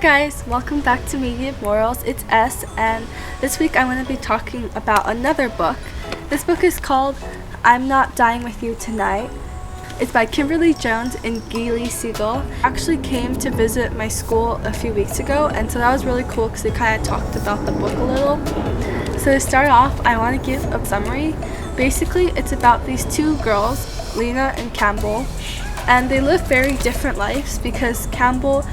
guys, welcome back to Media Morals. It's S, and this week I'm going to be talking about another book. This book is called I'm Not Dying With You Tonight. It's by Kimberly Jones and Gilly Segal. Actually came to visit my school a few weeks ago, and so that was really cool because they kind of talked about the book a little. So to start off, I want to give a summary. Basically, it's about these two girls, Lena and Campbell, and they live very different lives because Campbell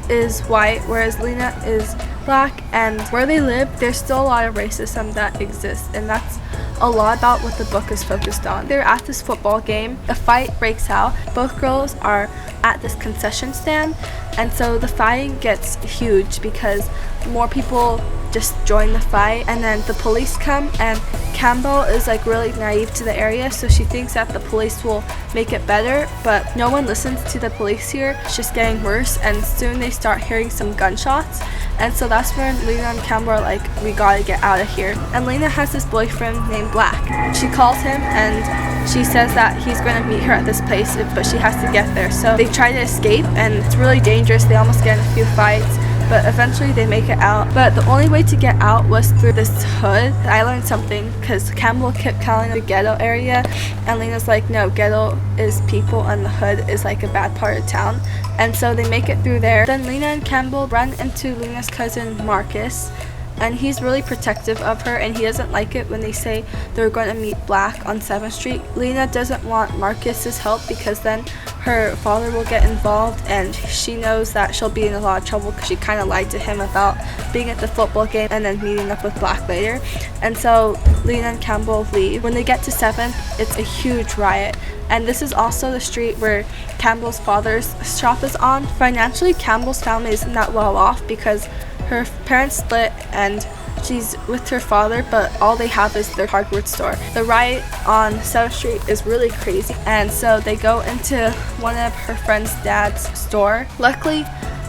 is white, whereas Lena is black, and where they live, there's still a lot of racism that exists, and that's a lot about what the book is focused on. They're at this football game, a fight breaks out, both girls are at this concession stand, and so the fighting gets huge because more people just join the fight, and then the police come, and Campbell is like really naive to the area, so she thinks that the police will make it better, but no one listens to the police here. It's just getting worse, and soon they start hearing some gunshots, and so that's when Lena and Campbell are like, we gotta get out of here. And Lena has this boyfriend named Black. She calls him and she says that he's gonna meet her at this place, but she has to get there. So they try to escape, and it's really dangerous. They almost get in a few fights, but eventually they make it out. But the only way to get out was through this hood. I learned something because Campbell kept calling it the ghetto area, and Lena's like, no, ghetto is people and the hood is like a bad part of town. And so they make it through there. Then Lena and Campbell run into Lena's cousin Marcus, and he's really protective of her, and he doesn't like it when they say they're going to meet Black on 7th Street. Lena doesn't want Marcus's help because then her father will get involved, and she knows that she'll be in a lot of trouble because she kind of lied to him about being at the football game and then meeting up with Black later. And so Lena and Campbell leave. When they get to 7th, it's a huge riot, and this is also the street where Campbell's father's shop is on. Financially, Campbell's family isn't that well off because her parents split and she's with her father, but all they have is their hardware store. The riot on 7th Street is really crazy, and so they go into one of her friend's dad's store. Luckily,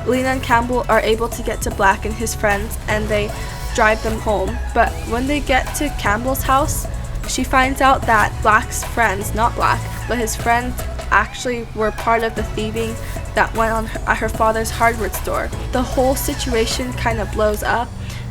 Lena and Campbell are able to get to Black and his friends, and they drive them home. But when they get to Campbell's house, she finds out that Black's friends, not Black, but his friends actually were part of the thieving that went on at her father's hardware store. The whole situation kind of blows up,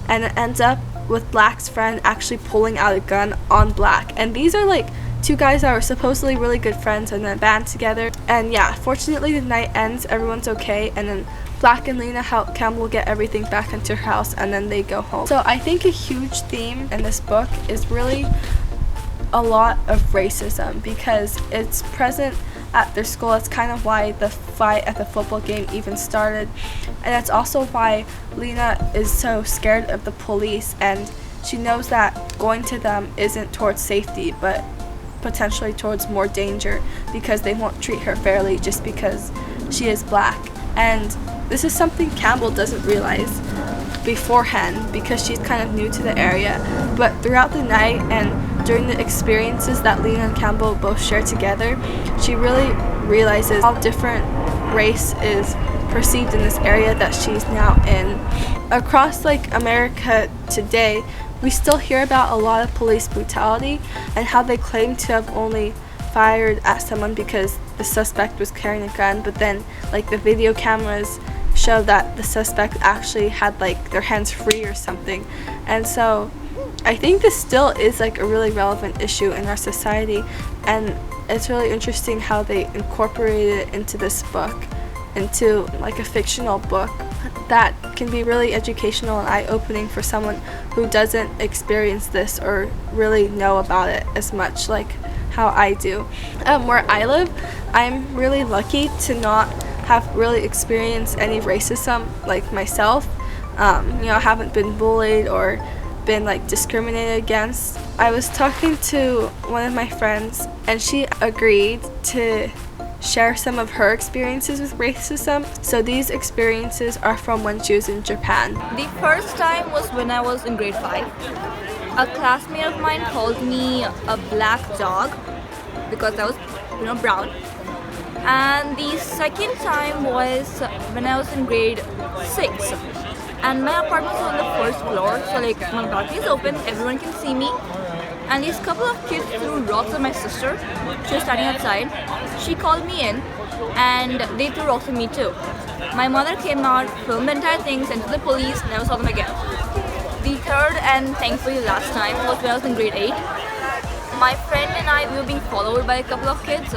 and it ends up with Black's friend actually pulling out a gun on Black. And these are like two guys that were supposedly really good friends and then band together. And yeah, fortunately the night ends, everyone's okay, and then Black and Lena help Campbell get everything back into her house, and then they go home. So I think a huge theme in this book is really a lot of racism because it's present at their school. It's kind of why the fight at the football game even started, and it's also why Lena is so scared of the police, and she knows that going to them isn't towards safety but potentially towards more danger because they won't treat her fairly just because she is Black. And this is something Campbell doesn't realize beforehand because she's kind of new to the area, but throughout the night and during the experiences that Lena and Campbell both share together, she really realizes how different race is perceived in this area that she's now in. Across like America today, we still hear about a lot of police brutality and how they claim to have only fired at someone because the suspect was carrying a gun, but then like the video cameras show that the suspect actually had like their hands free or something. And so I think this still is like a really relevant issue in our society, and it's really interesting how they incorporated it into this book, into like a fictional book that can be really educational and eye-opening for someone who doesn't experience this or really know about it as much like how I do. Where I live, I'm really lucky to not have really experienced any racism like myself. I haven't been bullied or been like discriminated against. I was talking to one of my friends, and she agreed to share some of her experiences with racism. So these experiences are from when she was in Japan. The first time was when I was in grade 5. A classmate of mine called me a black dog because I was, brown. And the second time was when I was in grade 6. And my apartment was on the first floor, so like my balcony is open, everyone can see me. And these couple of kids threw rocks at my sister. She was standing outside. She called me in, and they threw rocks at me too. My mother came out, filmed the entire thing, sent it to the police, never saw them again. The third and thankfully last time was when I was in grade 8. My friend and I, we were being followed by a couple of kids.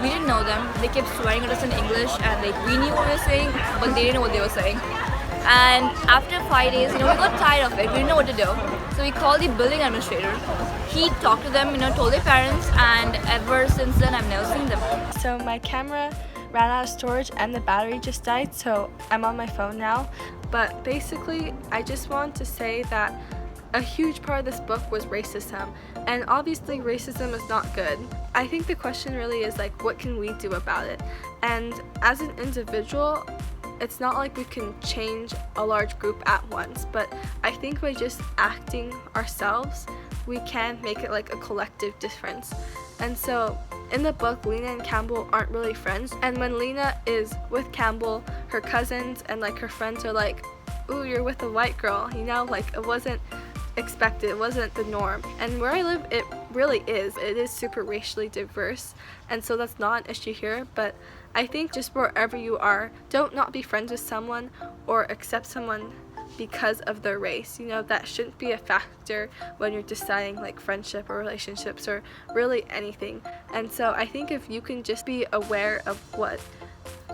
We didn't know them. They kept swearing at us in English, and we knew what they were saying, but they didn't know what they were saying. And after 5 days, we got tired of it. We didn't know what to do. So we called the building administrator. He talked to them, told their parents, and ever since then, I've never seen them. So my camera ran out of storage and the battery just died, so I'm on my phone now. But basically, I just want to say that a huge part of this book was racism, and obviously racism is not good. I think the question really is what can we do about it? And as an individual, it's not like we can change a large group at once, but I think by just acting ourselves, we can make it a collective difference. And so in the book, Lena and Campbell aren't really friends, and when Lena is with Campbell, her cousins and her friends are like, ooh, you're with a white girl, it wasn't expected, it wasn't the norm. And where I live, it really is. It is super racially diverse, and so that's not an issue here. But I think just wherever you are, don't not be friends with someone or accept someone because of their race. That shouldn't be a factor when you're deciding friendship or relationships or really anything. And so I think if you can just be aware of what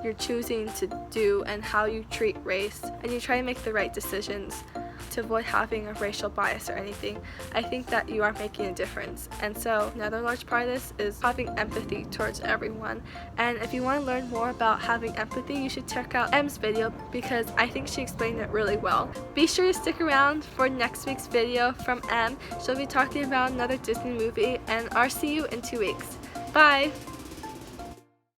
you're choosing to do and how you treat race, and you try to make the right decisions to avoid having a racial bias or anything, I think that you are making a difference. And so another large part of this is having empathy towards everyone. And if you want to learn more about having empathy, you should check out Em's video, because I think she explained it really well. Be sure to stick around for next week's video from Em. She'll be talking about another Disney movie, and I'll see you in 2 weeks. Bye!